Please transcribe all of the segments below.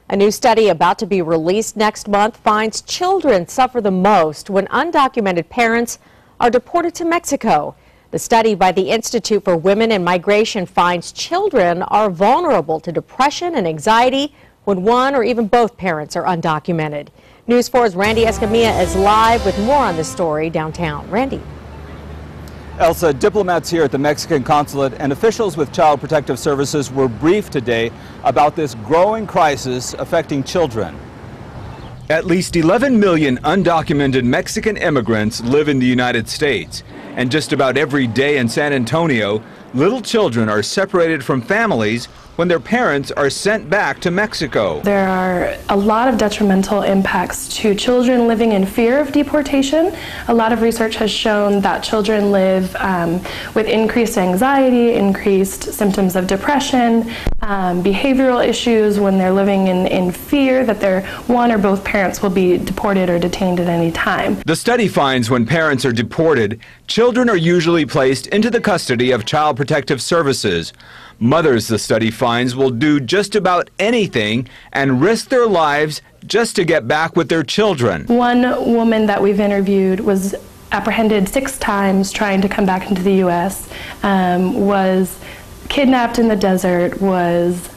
A new study about to be released next month finds children suffer the most when undocumented parents are deported to Mexico. The study by the Institute for Women and Migration finds children are vulnerable to depression and anxiety when one or even both parents are undocumented. News 4's Randy Escamilla is live with more on this story downtown. Randy. Elsa, diplomats here at the Mexican consulate and officials with Child Protective Services were briefed today about this growing crisis affecting children. At least 11 million undocumented Mexican immigrants live in the United States, and just about every day in San Antonio, little children are separated from families when their parents are sent back to Mexico. There are a lot of detrimental impacts to children living in fear of deportation. A lot of research has shown that children live with increased anxiety, increased symptoms of depression, behavioral issues when they're living in fear that their one or both parents will be deported or detained at any time. The study finds when parents are deported, children are usually placed into the custody of Child Protective Services. Mothers, the study finds, will do just about anything and risk their lives just to get back with their children. One woman that we've interviewed was apprehended 6 times trying to come back into the U.S., was kidnapped in the desert, was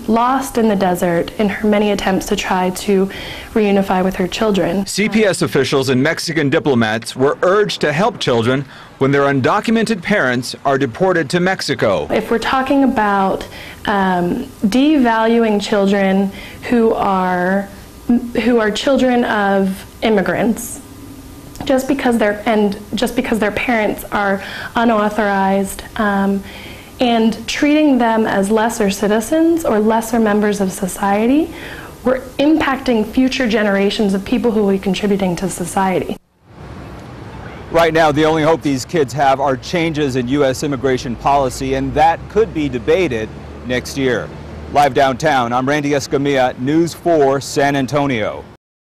lost in the desert in her many attempts to try to reunify with her children. CPS officials and Mexican diplomats were urged to help children when their undocumented parents are deported to Mexico. If we're talking about devaluing children who are children of immigrants, just because their parents are unauthorized, and treating them as lesser citizens or lesser members of society, we're impacting future generations of people who will be contributing to society. Right now, the only hope these kids have are changes in U.S. immigration policy, and that could be debated next year. Live downtown, I'm Randy Escamilla, News 4 San Antonio.